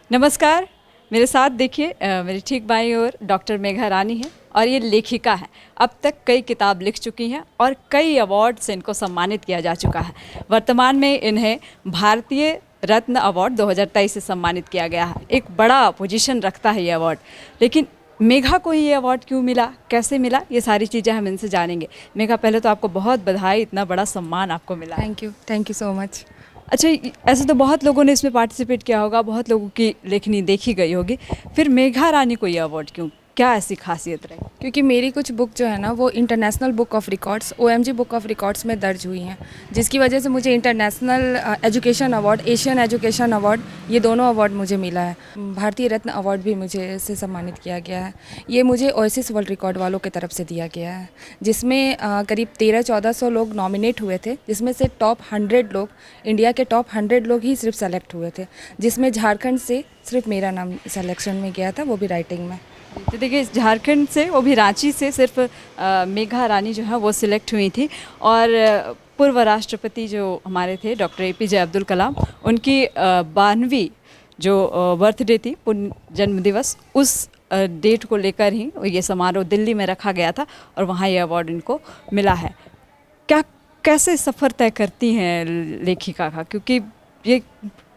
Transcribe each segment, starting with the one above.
नमस्कार। मेरे साथ देखिए मेरी ठीक बाईं ओर डॉक्टर मेघा रानी है और ये लेखिका है। अब तक कई किताब लिख चुकी हैं और कई अवार्ड से इनको सम्मानित किया जा चुका है। वर्तमान में इन्हें भारतीय रत्न अवार्ड 2023 से सम्मानित किया गया है। एक बड़ा पोजीशन रखता है ये अवार्ड। लेकिन मेघा को ये अवार्ड क्यों मिला, कैसे मिला, ये सारी चीज़ें हम इनसे जानेंगे। मेघा, पहले तो आपको बहुत बधाई, इतना बड़ा सम्मान आपको मिला है। Thank you so much. अच्छा, ऐसे तो बहुत लोगों ने इसमें पार्टिसिपेट किया होगा, बहुत लोगों की लेखनी देखी गई होगी, फिर मेघा रानी को ये अवार्ड क्यों, क्या ऐसी खासियत रही? क्योंकि मेरी कुछ बुक जो है ना वो international book of records OMG book of records में दर्ज हुई हैं, जिसकी वजह से मुझे international education award, Asian education award, ये दोनों अवार्ड मुझे मिला है। भारतीय रत्न अवार्ड भी मुझे इससे सम्मानित किया गया है। ये मुझे ओएसिस वर्ल्ड रिकॉर्ड वालों की तरफ से दिया गया है, जिसमें करीब 1300-1400 लोग नॉमिनेट हुए थे, जिसमें से टॉप 100 लोग, इंडिया के टॉप 100 लोग ही सिर्फ सेलेक्ट हुए थे, जिसमें झारखंड से सिर्फ मेरा नाम सिलेक्शन में गया था, वो भी राइटिंग में। तो देखिए, झारखंड से, वो भी रांची से सिर्फ मेघा रानी जो है वो सिलेक्ट हुई थी। और पूर्व राष्ट्रपति जो हमारे थे डॉक्टर APJ अब्दुल कलाम, उनकी 92वीं जो बर्थडे थी, पुण्य जन्म दिवस, उस डेट को लेकर ही ये समारोह दिल्ली में रखा गया था और वहाँ ये अवार्ड इनको मिला है। क्या, कैसे सफ़र तय करती हैं लेखिका का, क्योंकि ये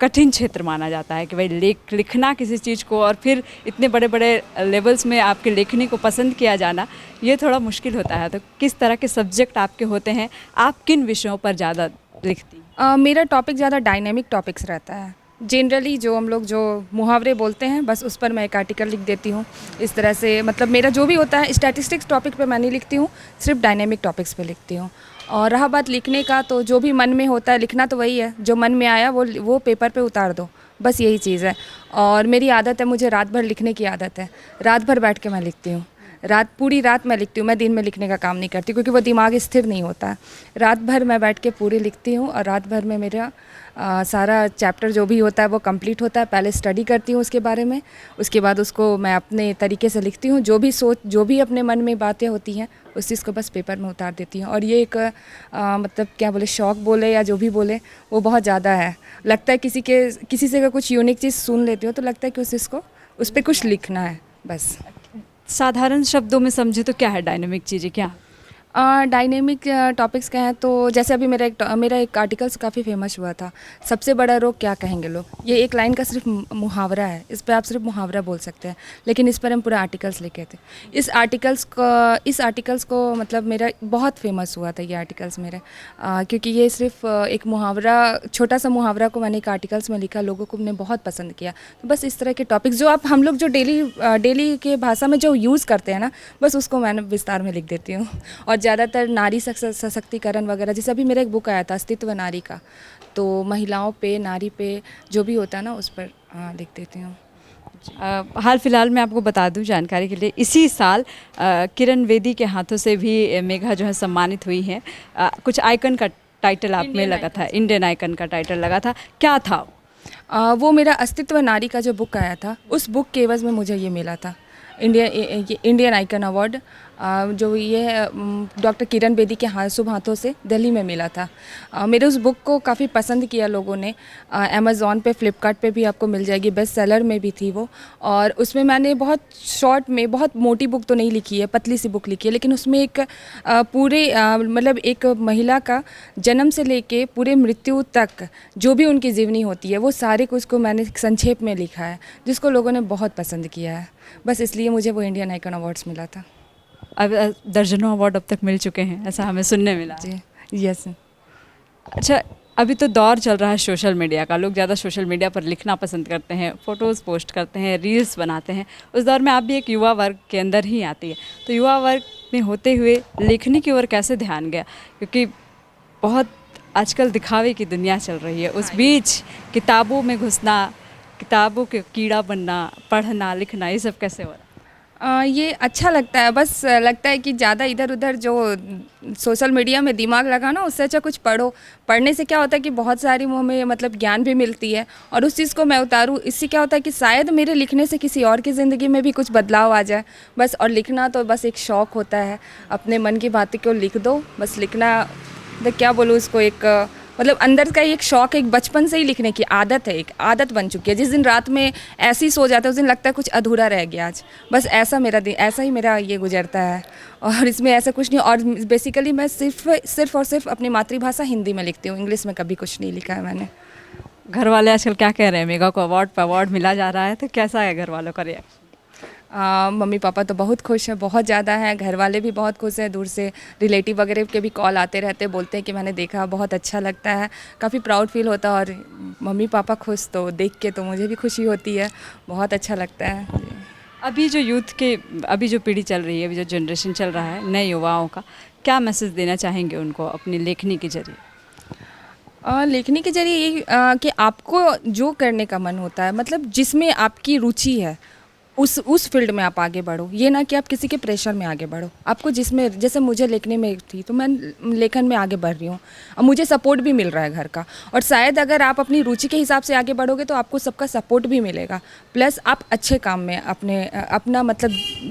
कठिन क्षेत्र माना जाता है कि भाई लिखना किसी चीज़ को और फिर इतने बड़े बड़े लेवल्स में आपके लेखनी को पसंद किया जाना, ये थोड़ा मुश्किल होता है। तो किस तरह के सब्जेक्ट आपके होते हैं, आप किन विषयों पर ज़्यादा लिखती हैं? मेरा टॉपिक ज़्यादा डायनेमिक टॉपिक्स रहता है। जनरली जो हम लोग जो मुहावरे बोलते हैं, बस उस पर मैं एक आर्टिकल लिख देती हूँ। इस तरह से मतलब मेरा जो भी होता है, स्टैटिस्टिक्स टॉपिक पे मैं नहीं लिखती हूँ, सिर्फ डायनेमिक टॉपिक्स पे लिखती हूँ। और रहा बात लिखने का, तो जो भी मन में होता है, लिखना तो वही है, जो मन में आया वो पेपर पे उतार दो, बस यही चीज़ है। और मेरी आदत है, मुझे रात भर लिखने की आदत है, रात भर बैठ के मैं लिखती हूँ। पूरी रात मैं लिखती हूँ। मैं दिन में लिखने का काम नहीं करती, क्योंकि वो दिमाग स्थिर नहीं होता। रात भर मैं बैठ के पूरी लिखती हूँ और रात भर में मेरा सारा चैप्टर जो भी होता है वो कंप्लीट होता है। पहले स्टडी करती हूँ उसके बारे में, उसके बाद उसको मैं अपने तरीके से लिखती हूँ। जो भी अपने मन में बातें होती हैं, उस चीज़ को बस पेपर में उतार देती हूँ। और ये एक मतलब क्या बोले, शौक़ बोले या जो भी बोले, वो बहुत ज़्यादा है। लगता है किसी से अगर कुछ यूनिक चीज़ सुन लेती हूँ तो लगता है कि उस चीज़ को, उस पर कुछ लिखना है बस। साधारण शब्दों में समझे तो क्या है डायनेमिक चीज़ें, क्या? डायनेमिक टॉपिक्स का है तो जैसे अभी मेरा एक आर्टिकल्स काफ़ी फेमस हुआ था, सबसे बड़ा रोग क्या कहेंगे लोग। ये एक लाइन का सिर्फ मुहावरा है, इस पर आप सिर्फ मुहावरा बोल सकते हैं, लेकिन इस पर हम पूरा आर्टिकल्स लिखे थे। इस आर्टिकल्स को मतलब मेरा बहुत फेमस हुआ था ये आर्टिकल्स मेरे, क्योंकि ये सिर्फ एक मुहावरा, छोटा सा मुहावरा को मैंने एक आर्टिकल्स में लिखा, लोगों को ने बहुत पसंद किया। तो बस इस तरह के टॉपिक्स जो हम लोग जो डेली के भाषा में जो यूज़ करते हैं ना, बस उसको मैंने विस्तार में लिख देती हूँ। और ज़्यादातर नारी सशक्तिकरण वगैरह, जैसे अभी मेरा एक बुक आया था अस्तित्व नारी का, तो महिलाओं पे, नारी पे जो भी होता है ना, उस पर लिख देती हूँ। हाल फिलहाल मैं आपको बता दूं जानकारी के लिए, इसी साल किरण बेदी के हाथों से भी मेघा जो है सम्मानित हुई हैं। कुछ आइकन का टाइटल आप में लगा था, इंडियन आइकन का टाइटल लगा था, क्या था? वो मेरा अस्तित्व नारी का जो बुक आया था, उस बुक के एवज में मुझे ये मिला था इंडियन आइकन अवार्ड, जो ये डॉक्टर किरण बेदी के शुभ हाथों से दिल्ली में मिला था। मेरे उस बुक को काफ़ी पसंद किया लोगों ने। अमेज़ॉन पे, फ्लिपकार्ट पे भी आपको मिल जाएगी, बेस्ट सेलर में भी थी वो। और उसमें मैंने बहुत शॉर्ट में, बहुत मोटी बुक तो नहीं लिखी है, पतली सी बुक लिखी है, लेकिन उसमें एक पूरे मतलब एक महिला का जन्म से लेके पूरे मृत्यु तक जो भी उनकी जीवनी होती है, वो सारे कुछ को मैंने संक्षेप में लिखा है, जिसको लोगों ने बहुत पसंद किया है। बस इसलिए मुझे वो इंडियन आइकन अवार्ड्स मिला था। अब दर्जनों अवार्ड अब तक मिल चुके हैं, ऐसा हमें सुनने मिला। जी, यस। अच्छा, अभी तो दौर चल रहा है सोशल मीडिया का, लोग ज़्यादा सोशल मीडिया पर लिखना पसंद करते हैं, फ़ोटोज़ पोस्ट करते हैं, रील्स बनाते हैं। उस दौर में आप भी एक युवा वर्ग के अंदर ही आती है, तो युवा वर्ग में होते हुए लेखनी की ओर कैसे ध्यान गया? क्योंकि बहुत आजकल दिखावे की दुनिया चल रही है, उस बीच किताबों में घुसना, किताबों के कीड़ा बनना, पढ़ना लिखना, ये सब कैसे हो रहा है? ये अच्छा लगता है, बस लगता है कि ज़्यादा इधर उधर जो सोशल मीडिया में दिमाग लगाना, उससे अच्छा कुछ पढ़ो। पढ़ने से क्या होता है कि बहुत सारी हमें मतलब ज्ञान भी मिलती है, और उस चीज़ को मैं उतारूँ, इससे क्या होता है कि शायद मेरे लिखने से किसी और की ज़िंदगी में भी कुछ बदलाव आ जाए बस। और लिखना तो बस एक शौक़ होता है, अपने मन की बातें को लिख दो, बस लिखना, तो क्या बोलूँ उसको, एक मतलब अंदर का एक शौक, एक बचपन से ही लिखने की आदत है, एक आदत बन चुकी है। जिस दिन रात में ऐसे ही सो जाता है उस दिन लगता है कुछ अधूरा रह गया आज, बस ऐसा मेरा दिन, ऐसा ही मेरा ये गुजरता है। और इसमें ऐसा कुछ नहीं, और बेसिकली मैं सिर्फ और सिर्फ अपनी मातृभाषा हिंदी में लिखती हूँ, इंग्लिश में कभी कुछ नहीं लिखा है मैंने। घर वाले आजकल क्या कह रहे हैं, मेघा को अवार्ड पे अवार्ड मिला जा रहा है, तो कैसा है घर वालों का रिएक्शन? मम्मी पापा तो बहुत खुश हैं, बहुत ज़्यादा हैं, घर वाले भी बहुत खुश हैं, दूर से रिलेटिव वगैरह के भी कॉल आते रहते हैं, बोलते हैं कि मैंने देखा, बहुत अच्छा लगता है, काफ़ी प्राउड फील होता है। और मम्मी पापा खुश तो देख के तो मुझे भी खुशी होती है, बहुत अच्छा लगता है। अभी जो यूथ के, अभी जो पीढ़ी चल रही है, अभी जो जनरेशन चल रहा है, नए युवाओं का क्या मैसेज देना चाहेंगे उनको अपनी लेखनी के जरिए? लिखने के जरिए ये कि आपको जो करने का मन होता है, मतलब जिसमें आपकी रुचि है उस फील्ड में आप आगे बढ़ो। ये ना कि आप किसी के प्रेशर में आगे बढ़ो। आपको जिसमें, जैसे मुझे लिखने में थी तो मैं लेखन में आगे बढ़ रही हूँ, अब मुझे सपोर्ट भी मिल रहा है घर का। और शायद अगर आप अपनी रुचि के हिसाब से आगे बढ़ोगे तो आपको सबका सपोर्ट भी मिलेगा, प्लस आप अच्छे काम में अपना मतलब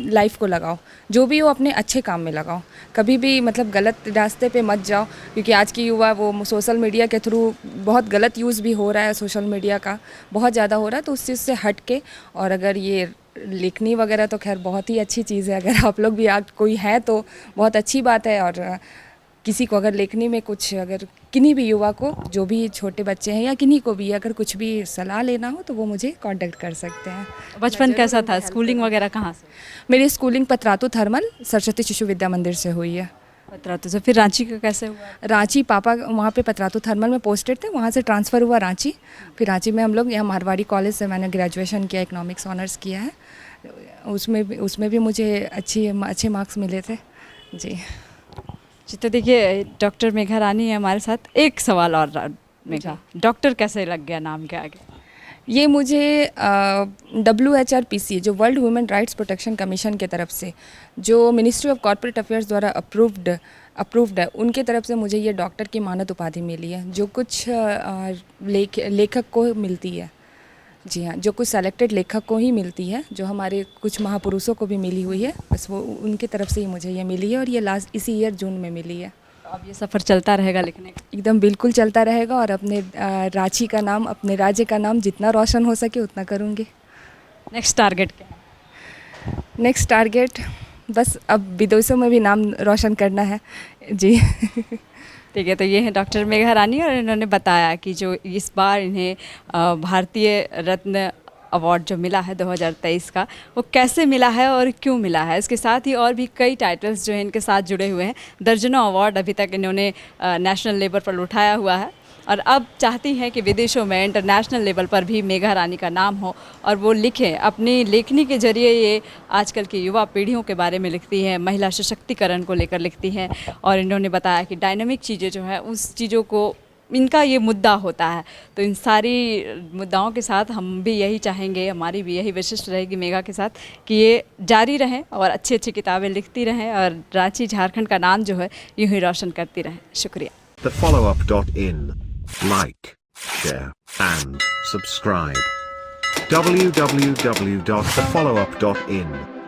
लाइफ को लगाओ, जो भी हो अपने अच्छे काम में लगाओ। कभी भी मतलब गलत रास्ते पे मत जाओ, क्योंकि आज की युवा वो सोशल मीडिया के थ्रू बहुत गलत यूज़ भी हो रहा है, सोशल मीडिया का बहुत ज़्यादा हो रहा है, तो उस चीज़ से हट के। और अगर ये लिखनी वगैरह तो खैर बहुत ही अच्छी चीज़ है, अगर आप लोग भी कोई है तो बहुत अच्छी बात है। और किसी को अगर लेखनी में कुछ, अगर किन्हीं भी युवा को, जो भी छोटे बच्चे हैं या किन्हीं को भी अगर कुछ भी सलाह लेना हो तो वो मुझे कांटेक्ट कर सकते हैं। बचपन कैसा था, स्कूलिंग वगैरह कहाँ से? मेरी स्कूलिंग पतरातू थर्मल सरस्वती शिशु विद्या मंदिर से हुई है। पतरातू से फिर रांची का कैसे हुआ? रांची, पापा वहाँ पे पतरातू थर्मल में पोस्टेड थे, वहाँ से ट्रांसफ़र हुआ रांची। फिर रांची में हम लोग यहाँ मारवाड़ी कॉलेज से मैंने ग्रेजुएशन किया, इकोनॉमिक्स ऑनर्स किया है। उसमें भी मुझे अच्छे मार्क्स मिले थे जी। जी, तो देखिए डॉक्टर मेघा रानी है हमारे साथ। एक सवाल और मेघा, डॉक्टर कैसे लग गया नाम के आगे? ये मुझे WHRPC, जो world women rights protection commission के तरफ से, जो मिनिस्ट्री ऑफ कॉर्पोरेट अफेयर्स द्वारा अप्रूव्ड है, उनके तरफ से मुझे ये डॉक्टर की मानद उपाधि मिली है, जो कुछ लेखक को मिलती है। जी हाँ, जो कुछ सेलेक्टेड लेखक को ही मिलती है, जो हमारे कुछ महापुरुषों को भी मिली हुई है, बस वो उनकी तरफ से ही मुझे ये मिली है। और ये लास्ट इसी ईयर जून में मिली है। तो अब ये सफ़र चलता रहेगा लिखने का? एकदम बिल्कुल चलता रहेगा, और अपने रांची का नाम, अपने राज्य का नाम जितना रोशन हो सके उतना करूँगी। नेक्स्ट टारगेट क्या है? नेक्स्ट टारगेट बस अब विदेशों में भी नाम रोशन करना है जी। ठीक है, तो ये है डॉक्टर मेघा रानी, और इन्होंने बताया कि जो इस बार इन्हें भारतीय रत्न अवार्ड जो मिला है 2023 का, वो कैसे मिला है और क्यों मिला है। इसके साथ ही और भी कई टाइटल्स जो हैं इनके साथ जुड़े हुए हैं। दर्जनों अवार्ड अभी तक इन्होंने नेशनल लेवल पर उठाया हुआ है, और अब चाहती हैं कि विदेशों में इंटरनेशनल लेवल पर भी मेघा रानी का नाम हो और वो लिखें। अपनी लेखनी के जरिए ये आजकल की युवा पीढ़ियों के बारे में लिखती हैं, महिला सशक्तिकरण को लेकर लिखती हैं। और इन्होंने बताया कि डायनामिक चीज़ें जो हैं उस चीज़ों को, इनका ये मुद्दा होता है। तो इन सारी मुद्दाओं के साथ हम भी यही चाहेंगे, हमारी भी यही विशिष्ट रहेगी मेघा के साथ, कि ये जारी रहें और अच्छी अच्छी किताबें लिखती रहें और रांची झारखंड का नाम जो है यूँ ही रोशन करती रहें। शुक्रिया। TheFollowUp.in. Like, share, and subscribe. www.thefollowup.in